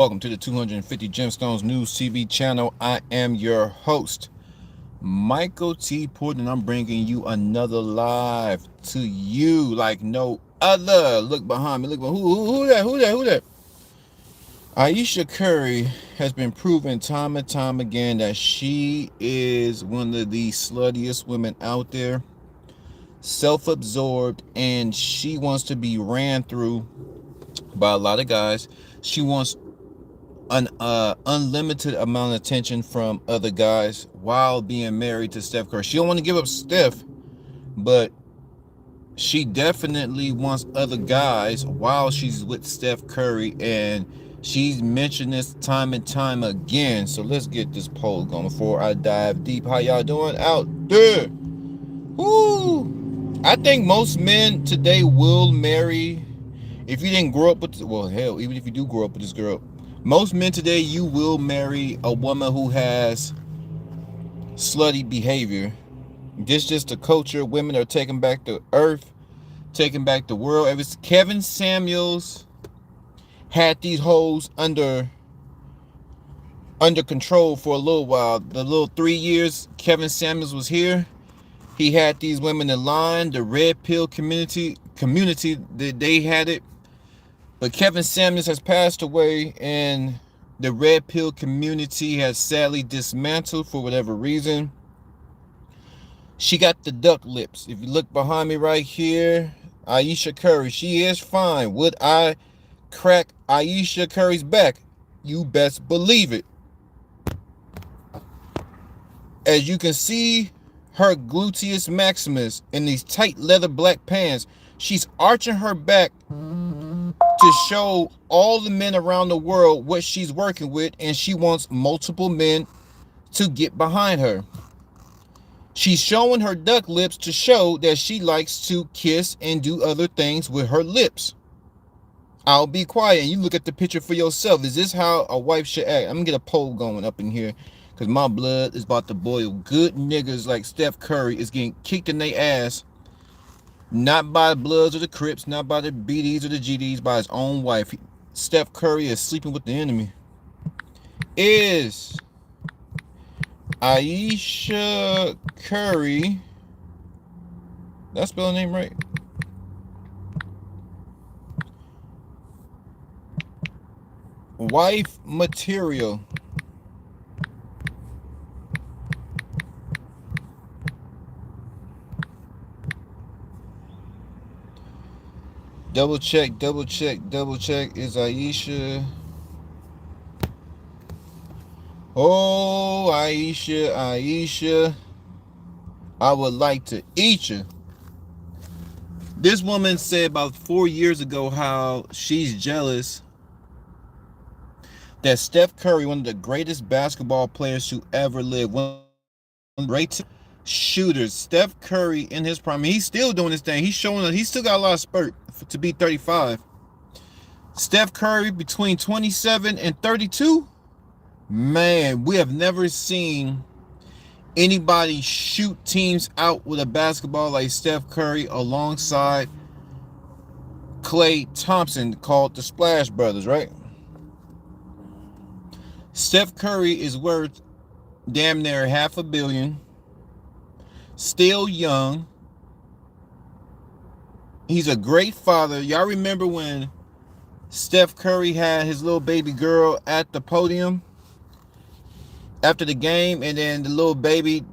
Welcome to the 250 Gemstones News TV channel. I am your host, Michael T. Porter, and I'm bringing you another live to you like no other. Look behind me. Look behind who that? Who that? Ayesha Curry has been proven time and time again that she is one of the sluttiest women out there, self-absorbed, and she wants to be ran through by a lot of guys. She wants an unlimited amount of attention from other guys while being married to Steph Curry. She don't want to give up Steph, but she definitely wants other guys while she's with Steph Curry, and she's mentioned this time and time again. So let's get this poll going before I dive deep. How y'all doing out there? Woo! I think most men today will marry. If you didn't grow up with, well, hell, even if you do grow up with this girl, most men today, you will marry a woman who has slutty behavior. This just the culture. Women are taking back the earth, taking back the world. Kevin Samuels had these hoes under control for a little while. The little 3 years Kevin Samuels was here, he had these women in line. The red pill community, they had it. But Kevin Samuels has passed away, and the red pill community has sadly dismantled for whatever reason. She got the duck lips. If you look behind me right here, Ayesha Curry, she is fine. Would I crack Ayesha Curry's back? You best believe it. As you can see, her gluteus maximus in these tight leather black pants, she's arching her back to show all the men around the world what she's working with, and she wants multiple men to get behind her. She's showing her duck lips to show that she likes to kiss and do other things with her lips. I'll be quiet and you look at the picture for yourself. Is this how a wife should act? I'm gonna get a poll going up in here because my blood is about to boil. Good niggas like Steph Curry is getting kicked in their ass, not by the Bloods or the Crips, not by the BDs or the GDs, by his own wife. Steph Curry is sleeping with the enemy. Is Ayesha Curry, did I spell her name right? Wife material. Double check. Is Ayesha? Oh, Ayesha. I would like to eat you. This woman said about 4 years ago how she's jealous that Steph Curry, one of the greatest basketball players to ever live, one of the great shooters, Steph Curry in his prime, he's still doing his thing. He's showing that he's still got a lot of spurt to be 35. Steph Curry between 27 and 32, man, we have never seen anybody shoot teams out with a basketball like Steph Curry alongside Klay Thompson, called the Splash Brothers, right? Steph Curry is worth damn near $500 million. Still young. He's a great father. Y'all remember when Steph Curry had his little baby girl at the podium after the game, and then the little baby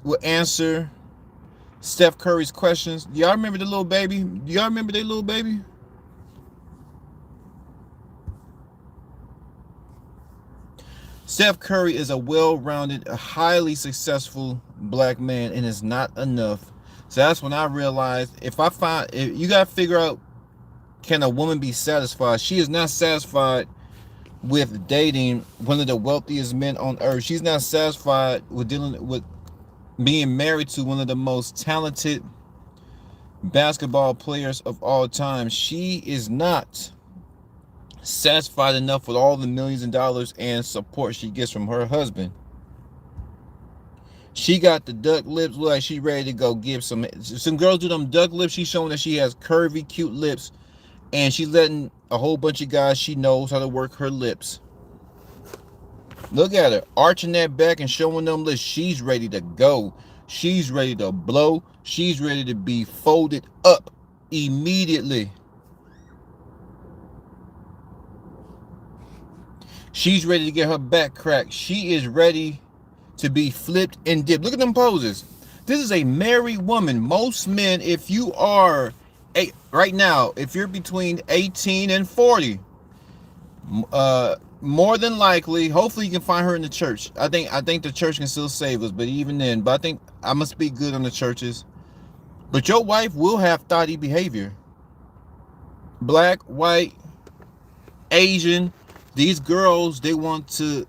would answer Steph Curry's questions? Do y'all remember the little baby? Do y'all remember that little baby? Steph Curry is a well-rounded, highly successful black man, and it's not enough. So that's when I realized, if you gotta figure out, can a woman be satisfied? She is not satisfied with dating one of the wealthiest men on earth. She's not satisfied with dealing with being married to one of the most talented basketball players of all time. She is not satisfied enough with all the millions of dollars and support she gets from her husband. She got the duck lips, look like she ready to go give some girls do them duck lips. She's showing that she has curvy, cute lips, And she's letting a whole bunch of guys she knows how to work her lips. Look at her, arching that back and showing them lips. She's ready to go. She's ready to blow. She's ready to be folded up immediately. She's ready to get her back cracked. She is ready to be flipped and dipped. Look at them poses. This is a married woman. Most men, if you are right now, if you're between 18 and 40, more than likely, hopefully you can find her in the church. I think the church can still save us, but even then, but I think I must be good on the churches. But your wife will have thotty behavior. Black, white, Asian, these girls, they want to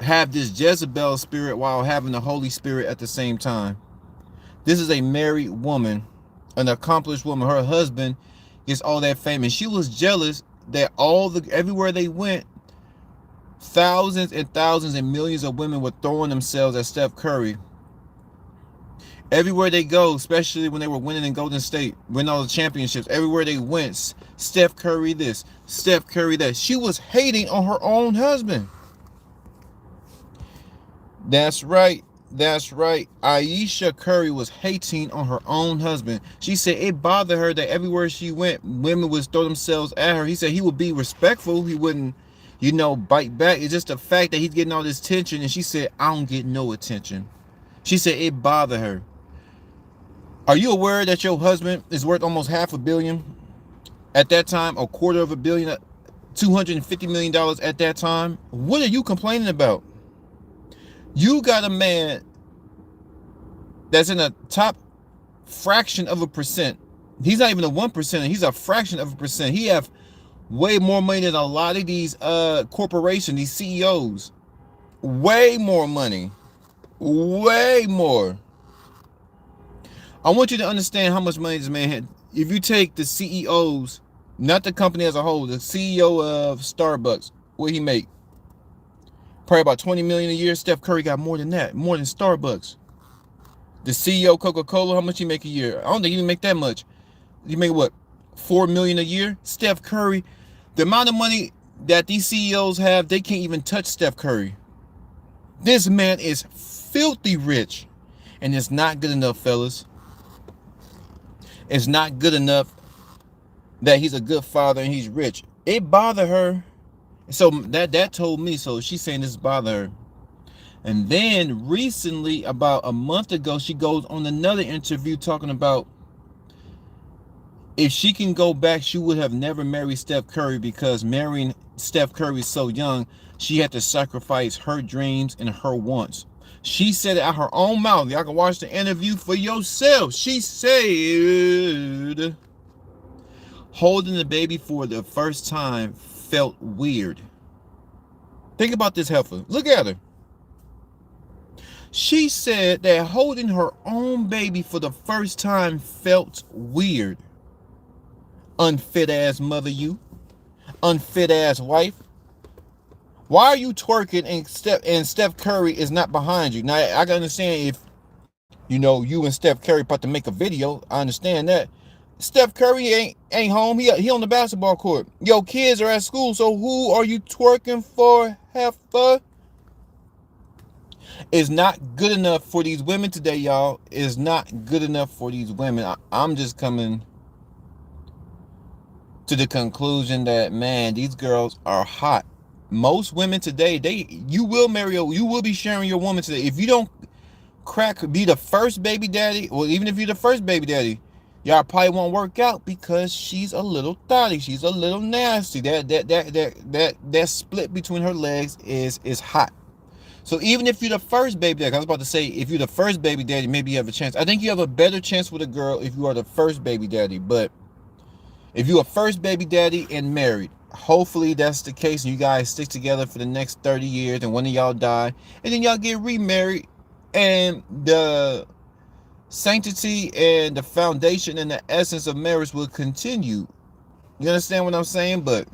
have this Jezebel spirit while having the Holy Spirit at the same time. This is a married woman, an accomplished woman. Her husband is all that famous. She was jealous that everywhere they went, thousands and thousands and millions of women were throwing themselves at Steph Curry. Everywhere they go, especially when they were winning in Golden State, winning all the championships, everywhere they went, Steph Curry this, Steph Curry that. She was hating on her own husband. That's right. That's right. Ayesha Curry was hating on her own husband. She said it bothered her that everywhere she went, women would throw themselves at her. He said he would be respectful. He wouldn't, bite back. It's just the fact that he's getting all this attention. And she said, I don't get no attention. She said it bothered her. Are you aware that your husband is worth almost $500 million at that time? $250 million, $250 million at that time? What are you complaining about? You got a man that's in a top fraction of a percent. He's not even a 1%. He's a fraction of a percent. He have way more money than a lot of these corporations, these CEOs. Way more money. Way more. I want you to understand how much money this man had. If you take the CEOs, not the company as a whole, the CEO of Starbucks, what he make? Probably about $20 million a year. Steph Curry got more than that, more than Starbucks. The CEO of Coca-Cola, how much he make a year? I don't think he even make that much. You make what? $4 million a year? Steph Curry, the amount of money that these CEOs have, they can't even touch Steph Curry. This man is filthy rich. And it's not good enough, fellas. It's not good enough that he's a good father and he's rich. It bothered her. So that told me, so she's saying this bothered her. And then recently, about a month ago, she goes on another interview talking about if she can go back, she would have never married Steph Curry because marrying Steph Curry so young, she had to sacrifice her dreams and her wants. She said it out her own mouth. Y'all can watch the interview for yourself. She said holding the baby for the first time felt weird. Think about this heifer. Look at her. She said that holding her own baby for the first time felt weird. Unfit ass mother, you. Unfit ass wife. Why are you twerking and Steph Curry is not behind you? Now, I can understand if, you and Steph Curry about to make a video. I understand that. Steph Curry ain't home. He on the basketball court. Your kids are at school, so who are you twerking for, heifer? It's not good enough for these women today, y'all. It's not good enough for these women. I'm just coming to the conclusion that, man, these girls are hot. Most women today, you will be sharing your woman today. If you don't be the first baby daddy, or even if you're the first baby daddy, y'all probably won't work out because she's a little thotty. She's a little nasty. That split between her legs is hot. So even if you're the first baby daddy, I was about to say, if you're the first baby daddy, maybe you have a chance. I think you have a better chance with a girl if you are the first baby daddy. But if you're a first baby daddy and married, hopefully that's the case and you guys stick together for the next 30 years and one of y'all die and then y'all get remarried and the sanctity and the foundation and the essence of marriage will continue. You understand what I'm saying? But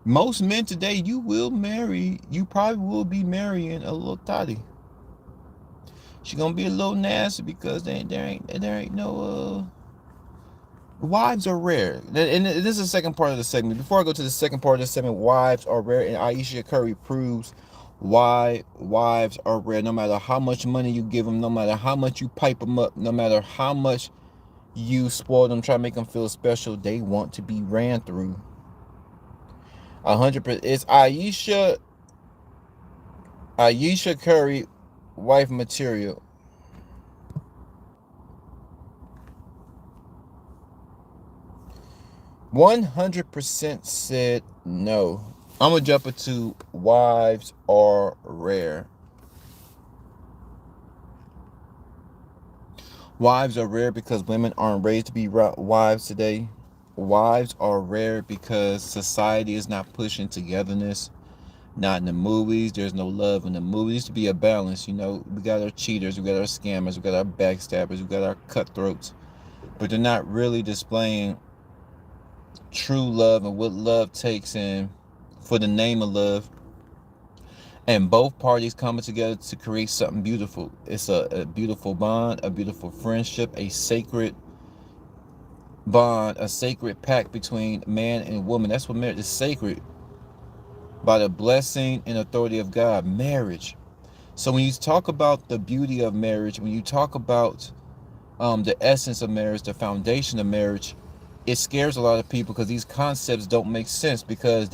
most men today, you probably will be marrying a little thotty. She's gonna be a little nasty because there ain't no Wives are rare. And this is the second part of the segment. Before I go to the second part of the segment, wives are rare. And Ayesha Curry proves why wives are rare. No matter how much money you give them, no matter how much you pipe them up, no matter how much you spoil them, try to make them feel special, they want to be ran through. 100%. It's Ayesha Curry, wife material. 100% said no. I'm gonna jump into wives are rare. Wives are rare because women aren't raised to be wives today. Wives are rare because society is not pushing togetherness. Not in the movies. There's no love in the movies. There used to be a balance. We got our cheaters, we got our scammers, we got our backstabbers, we got our cutthroats. But they're not really displaying true love and what love takes in for the name of love. And both parties coming together to create something beautiful. It's a beautiful bond, a beautiful friendship, a sacred bond, a sacred pact between man and woman. That's what marriage is, sacred by the blessing and authority of God. Marriage. So when you talk about the beauty of marriage, when you talk about the essence of marriage, the foundation of marriage, it scares a lot of people because these concepts don't make sense, because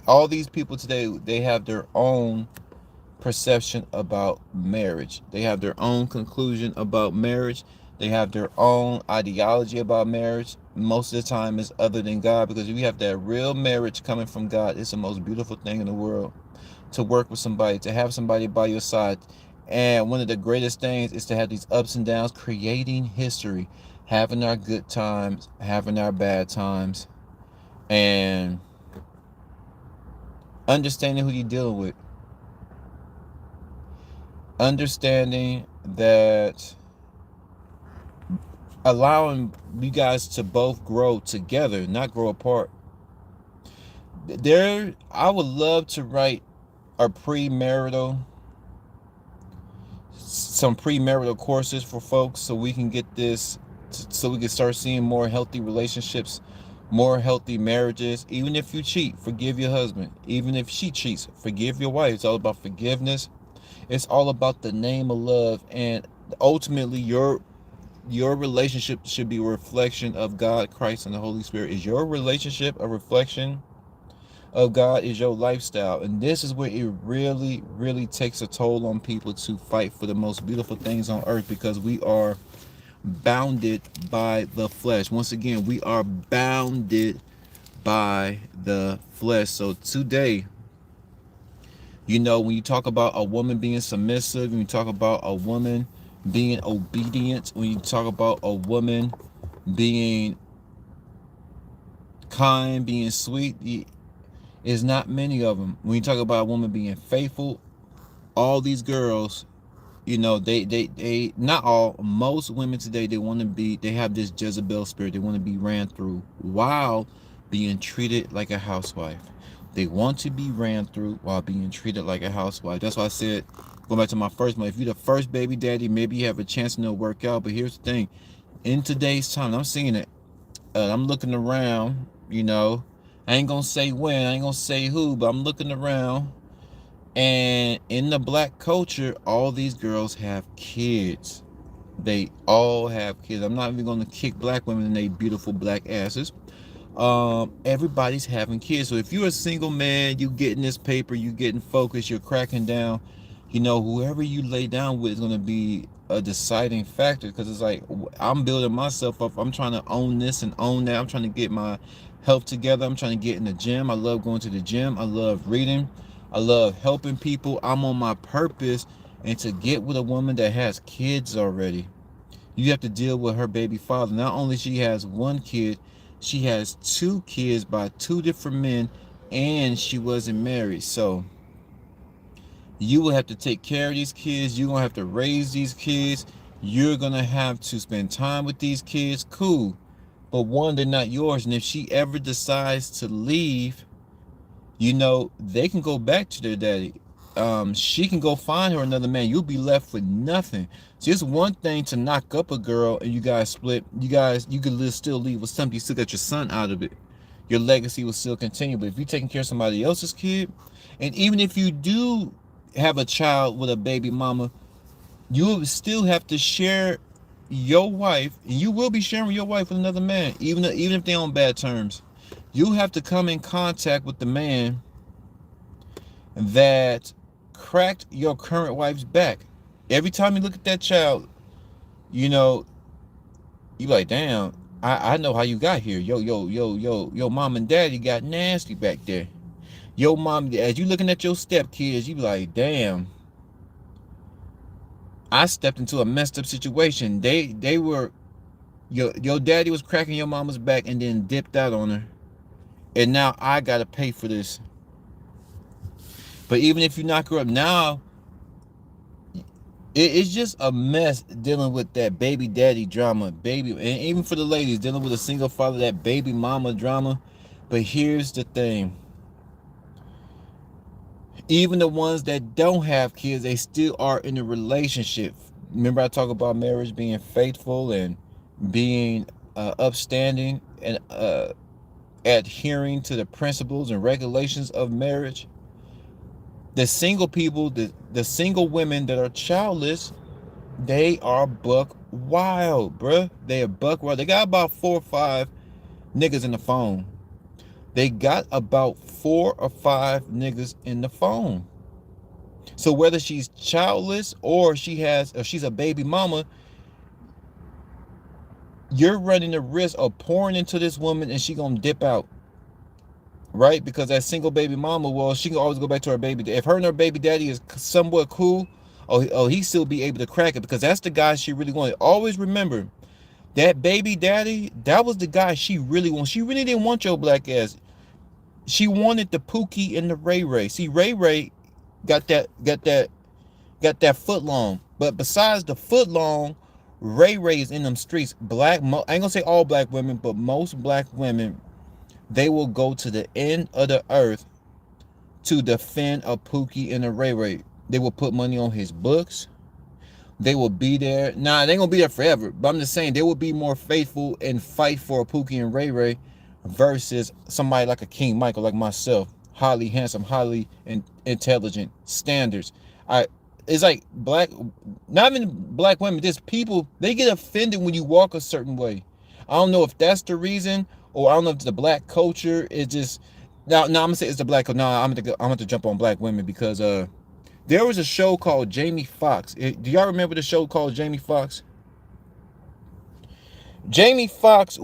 all these people today, they have their own perception about marriage. They have their own conclusion about marriage. They have their own ideology about marriage. Most of the time is other than God, because if you have that real marriage coming from God, it's the most beautiful thing in the world. To work with somebody, to have somebody by your side. And one of the greatest things is to have these ups and downs, creating history, having our good times, having our bad times, and understanding who you're dealing with. Understanding that, allowing you guys to both grow together, not grow apart. I would love to write a some premarital courses for folks, so we can get this, so we can start seeing more healthy relationships, more healthy marriages. Even if you cheat, forgive your husband. Even if she cheats, forgive your wife. It's all about forgiveness. It's all about the name of love, and ultimately your relationship should be a reflection of God, Christ, and the Holy Spirit. Is your relationship a reflection of God? Is your lifestyle? And this is where it really, really takes a toll on people to fight for the most beautiful things on earth, because we are bounded by the flesh. Once again, we are bounded by the flesh. So today, when you talk about a woman being submissive, when you talk about a woman being obedient, when you talk about a woman being kind, being sweet, is not many of them. When you talk about a woman being faithful, all these girls, they not all, most women today, they have this Jezebel spirit. They want to be ran through while being treated like a housewife. They want to be ran through while being treated like a housewife. That's why I said, going back to my first one, if you're the first baby daddy, maybe you have a chance to work out. But here's the thing, in today's time, I'm seeing it. I'm looking around, I ain't gonna say when, I ain't gonna say who, but I'm looking around, and in the black culture, all these girls have kids. They all have kids. I'm not even gonna kick black women in their beautiful black asses. Everybody's having kids. So if you're a single man, you getting this paper, you getting focused, you're cracking down, whoever you lay down with is going to be a deciding factor, because it's like, I'm building myself up. I'm trying to own this and own that. I'm trying to get my health together. I'm trying to get in the gym. I love going to the gym. I love reading. I love helping people. I'm on my purpose. And to get with a woman that has kids already, you have to deal with her baby father. Not only she has one kid, she has two kids by two different men, and she wasn't married. So you will have to take care of these kids. You're going to have to raise these kids. You're going to have to spend time with these kids. Cool. But one, they're not yours. And if she ever decides to leave, they can go back to their daddy. she can go find her another man. You'll be left with nothing. See, it's one thing to knock up a girl and you guys split. You could still leave with something. You still got your son out of it. Your legacy will still continue. But if you're taking care of somebody else's kid, and even if you do have a child with a baby mama, you will still have to share your wife, and you will be sharing your wife with another man, even if they're on bad terms. You have to come in contact with the man that cracked your current wife's back. Every time you look at that child, you know, you like, damn, I know how you got here. Yo, mom and daddy got nasty back there. Your mom, as you looking at your stepkids, you be like, damn, I stepped into a messed up situation. They were your daddy was cracking your mama's back and then dipped out on her. And now I gotta pay for this. But even if you knock her up now, it's just a mess dealing with that baby daddy drama, baby, and even for the ladies dealing with a single father, that baby mama drama. But here's the thing: even the ones that don't have kids, they still are in a relationship. Remember, I talk about marriage being faithful and being upstanding and adhering to the principles and regulations of marriage. The single people, the single women that are childless, they are buck wild, bruh. They are buck wild. They got about 4 or 5 niggas in the phone. They got about 4 or 5 niggas in the phone. So whether she's childless or she's a baby mama, you're running the risk of pouring into this woman and she gonna dip out. Right? Because that single baby mama, well, she can always go back to her baby. If her and her baby daddy is somewhat cool, he still be able to crack it because that's the guy she really wanted. Always remember, that baby daddy, that was the guy she really wanted. She really didn't want your black ass. She wanted the Pookie and the Ray Ray. See, Ray Ray got that foot long. But besides the foot long, Ray Ray is in them streets. I ain't gonna say all black women, but most black women, they will go to the end of the earth to defend a Pookie and a Ray Ray. They will put money on his books. They will be there. Nah, they ain't gonna be there forever. But I'm just saying they will be more faithful and fight for a Pookie and Ray Ray versus somebody like a King Michael, like myself. Highly handsome, highly intelligent, standards. It's like not even black women, just people, they get offended when you walk a certain way. I don't know if that's the reason, or I don't know if it's the black culture. It's just now I'm gonna say it's the black. No, I'm gonna jump on black women because there was a show called Jamie Foxx. Do y'all remember the show called Jamie Foxx? Jamie Foxx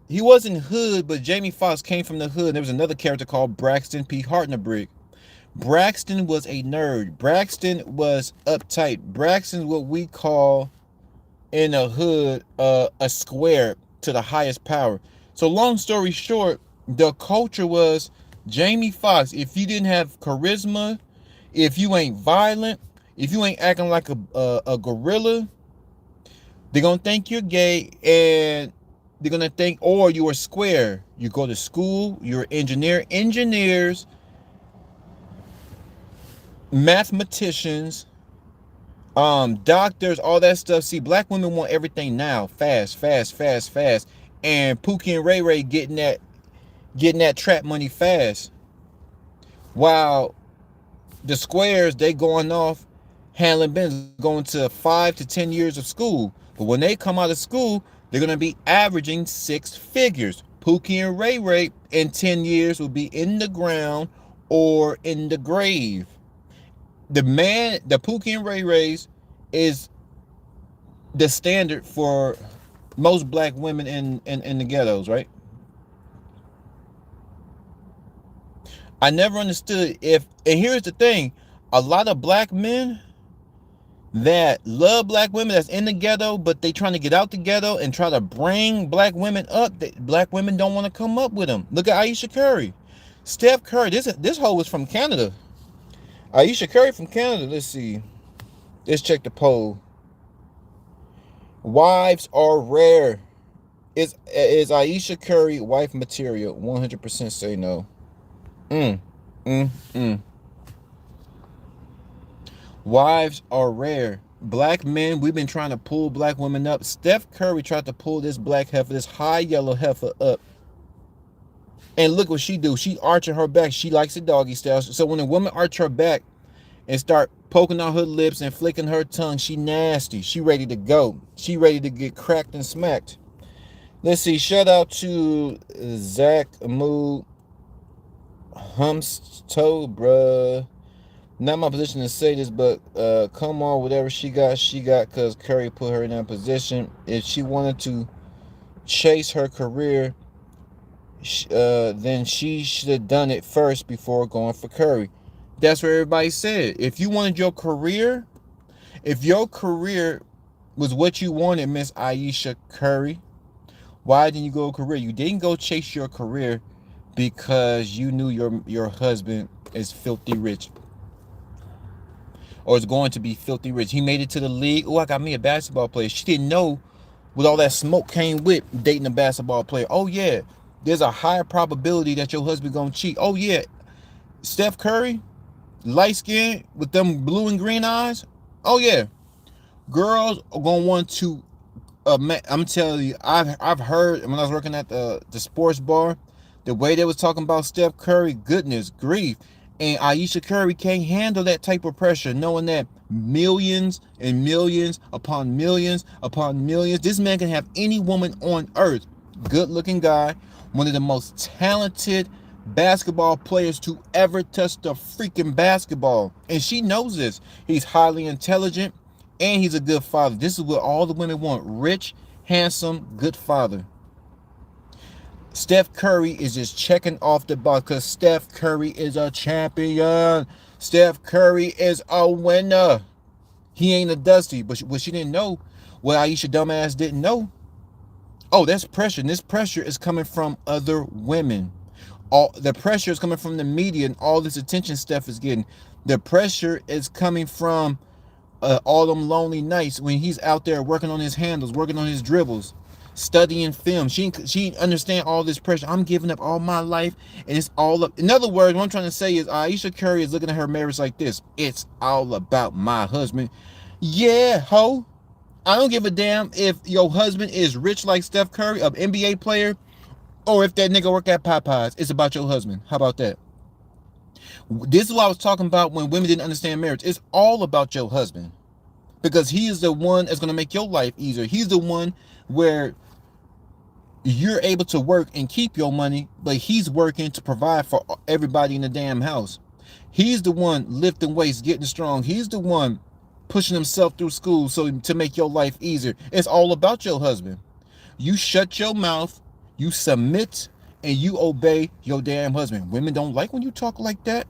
he wasn't hood, but Jamie Foxx came from the hood. There was another character called Braxton P. Hartnebrig. Braxton was a nerd. Braxton was uptight. Braxton, what we call in a hood, a square to the highest power. So long story short, the culture was Jamie Foxx. If you didn't have charisma, if you ain't violent, if you ain't acting like a gorilla, they're gonna think you're gay, and they're gonna think, or you are square. You go to school, you're an engineer. Engineers, mathematicians, doctors, all that stuff. See, black women want everything now, fast. And Pookie and Ray Ray getting that trap money fast. While the squares, they going off handling business, going to 5 to 10 years of school. But when they come out of school, they're gonna be averaging 6 figures. Pookie and Ray Ray in 10 years will be in the ground or in the grave. The Pookie and Ray Rays is the standard for most black women in the ghettos, right? I never understood and here's the thing, a lot of black men that love black women that's in the ghetto, but they trying to get out the ghetto and try to bring black women up, black women don't want to come up with them. Look at Ayesha Curry. Steph Curry, this hoe was from Canada. Ayesha Curry from Canada. Let's see. Let's check the poll. Wives are rare. Is Ayesha Curry wife material? 100% say no. Wives are rare. Black men, we've been trying to pull black women up. Steph Curry tried to pull this black heifer, this high yellow heifer up. And look what she do. She arching her back. She likes the doggy style. So when a woman arch her back and start poking out her lips and flicking her tongue, she nasty. She ready to go. She ready to get cracked and smacked. Let's see. Shout out to Zach Mood Humsto, bruh. Not my position to say this, but come on, whatever she got, because Curry put her in that position. If she wanted to chase her career, then she should have done it first before going for Curry. That's what everybody said. If you wanted your career, if your career was what you wanted, Miss Ayesha Curry, why didn't you go career? You didn't go chase your career because you knew your husband is filthy rich, or is going to be filthy rich. He made it to the league. Oh, I got me a basketball player. She didn't know with all that smoke came with dating a basketball player. Oh yeah, there's a higher probability that your husband gonna cheat. Oh yeah, Steph Curry, light skin with them blue and green eyes. Oh yeah, girls are gonna want to. I'm telling you, I've heard when I was working at the sports bar, the way they was talking about Steph Curry. Goodness grief. And Ayesha Curry can't handle that type of pressure, knowing that millions and millions upon millions upon millions. This man can have any woman on earth. Good looking guy, one of the most talented basketball players to ever touch the freaking basketball. And she knows this. He's highly intelligent and he's a good father. This is what all the women want. Rich, handsome, good father. Steph Curry is just checking off the box because Steph Curry is a champion. Steph Curry is a winner. He ain't a dusty, but what she didn't know, what Ayesha dumbass didn't know. Oh, that's pressure. And this pressure is coming from other women. All the pressure is coming from the media and all this attention Steph is getting. The pressure is coming from all them lonely nights when he's out there working on his handles, working on his dribbles, studying film. She understand all this pressure. I'm giving up all my life, and it's all up. In other words, what I'm trying to say is Ayesha Curry is looking at her marriage like this. It's all about my husband. Yeah, ho. I don't give a damn if your husband is rich like Steph Curry, an NBA player, or if that nigga work at Popeyes. It's about your husband. How about that? This is what I was talking about when women didn't understand marriage. It's all about your husband. Because he is the one that's going to make your life easier. He's the one where you're able to work and keep your money, but he's working to provide for everybody in the damn house. He's the one lifting weights, getting strong. He's the one pushing himself through school so to make your life easier. It's all about your husband. You shut your mouth, you submit, and you obey your damn husband. Women don't like when you talk like that.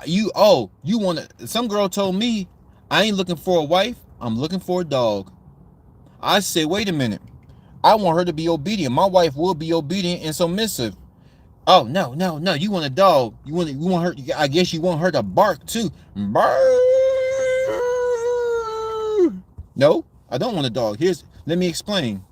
You want to. Some girl told me, I ain't looking for a wife, I'm looking for a dog. I said, wait a minute. I want her to be obedient. My wife will be obedient and submissive. Oh, no. You want a dog. You want her, I guess you want her to bark too. Bark. No, I don't want a dog. Let me explain.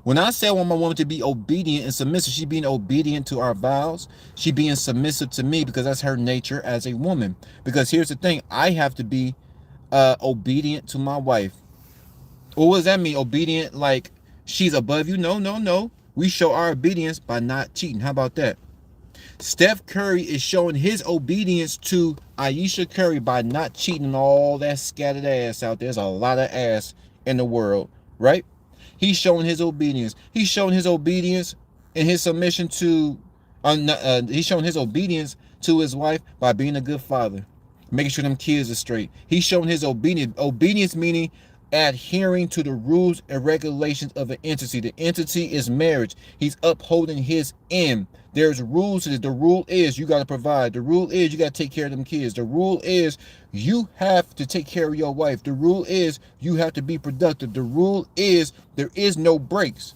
When I say I want my woman to be obedient and submissive, she's being obedient to our vows. She's being submissive to me because that's her nature as a woman. Because here's the thing, I have to be obedient to my wife. Well, what does that mean? Obedient like she's above you? No. We show our obedience by not cheating. How about that? Steph Curry is showing his obedience to Ayesha Curry by not cheating on all that scattered ass out there. There's a lot of ass in the world, right? He's showing his obedience. He's showing his obedience and his submission to. He's showing his obedience to his wife by being a good father, making sure them kids are straight. He's showing his obedience. Obedience meaning adhering to the rules and regulations of an entity. The entity is marriage. He's upholding his end. There's rules to this. The rule is you got to provide. The rule is you got to take care of them kids. The rule is you have to take care of your wife. The rule is you have to be productive. The rule is there is no breaks.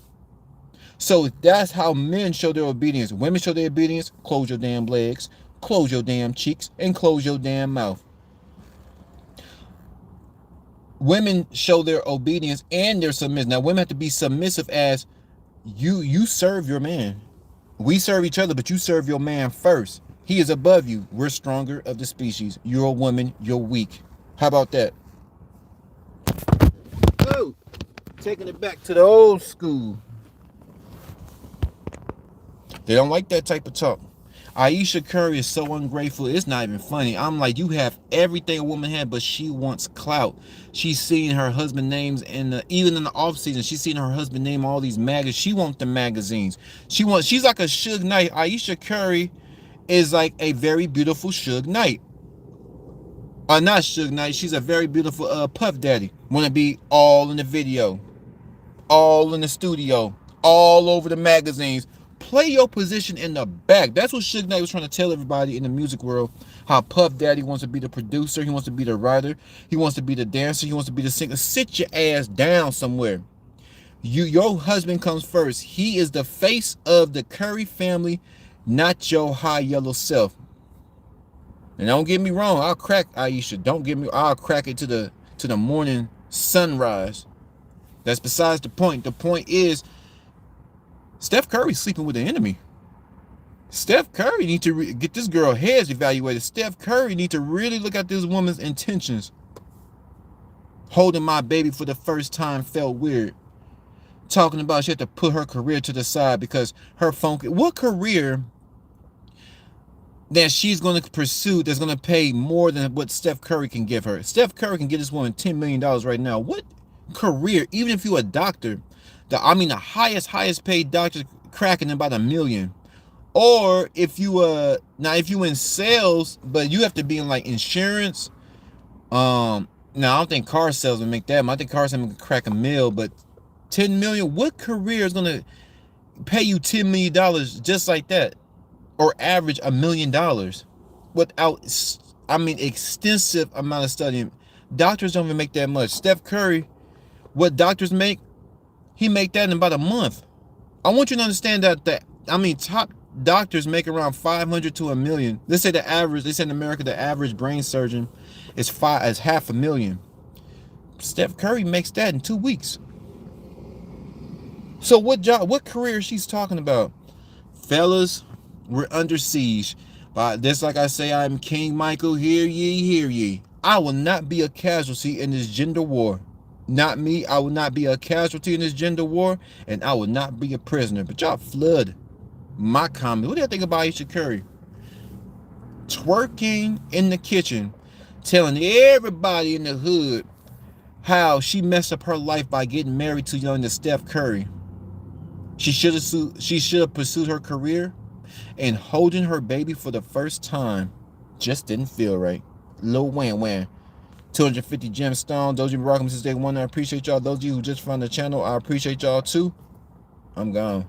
So that's how men show their obedience. Women show their obedience. Close your damn legs, close your damn cheeks, and close your damn mouth. Women show their obedience and their submission. Now, women have to be submissive as you serve your man. We serve each other, but you serve your man first. He is above you. We're stronger of the species. You're a woman. You're weak. How about that? Oh, taking it back to the old school. They don't like that type of talk. Ayesha Curry is so ungrateful. It's not even funny. I'm like, you have everything a woman had, but she wants clout. She's seeing her husband names even in the off season. She's seeing her husband name all these magazines. She wants the magazines. She's like a Suge Knight. Ayesha Curry is like a very beautiful Suge Knight. Not Suge Knight. She's a very beautiful Puff Daddy. Want to be all in the video, all in the studio, all over the magazines. Play your position in the back. That's what Suge Knight was trying to tell everybody in the music world. How Puff Daddy wants to be the producer. He wants to be the writer. He wants to be the dancer. He wants to be the singer. Sit your ass down somewhere. Your husband comes first. He is the face of the Curry family, not your high yellow self. And don't get me wrong, I'll crack Ayesha. I'll crack it to the morning sunrise. That's besides the point. The point is, Steph Curry's sleeping with the enemy. Steph Curry need to get this girl heads evaluated. Steph Curry need to really look at this woman's intentions. Holding my baby for the first time felt weird. Talking about she had to put her career to the side because her phone. What career that she's going to pursue that's going to pay more than what Steph Curry can give her? Steph Curry can get this woman $10 million right now. What career, even if you're a doctor, the highest paid doctor cracking about $1 million. Or if you if you in sales, but you have to be in like insurance. I don't think car salesmen make that much. I think car salesmen can crack $1 million, but $10 million. What career is gonna pay you $10 million just like that, or average $1 million without extensive amount of studying? Doctors don't even make that much. Steph Curry, what doctors make, he make that in about a month. I want you to understand that top doctors make around $500 to $1 million. They say in America the average brain surgeon is $500,000. Steph Curry makes that in 2 weeks. So what career she's talking about? Fellas, we're under siege. But just like I say, I'm King Michael, hear ye, hear ye. I will not be a casualty in this gender war. Not me. I will not be a casualty in this gender war, and I will not be a prisoner. But y'all flood my comments. What do you think about Ayesha Curry? Twerking in the kitchen, telling everybody in the hood how she messed up her life by getting married too young to Steph Curry. She should have pursued her career, and holding her baby for the first time just didn't feel right. Lil Wham Wham. 250 gemstones. Those of you rocking since day one, I appreciate y'all. Those of you who just found the channel, I appreciate y'all too. I'm gone.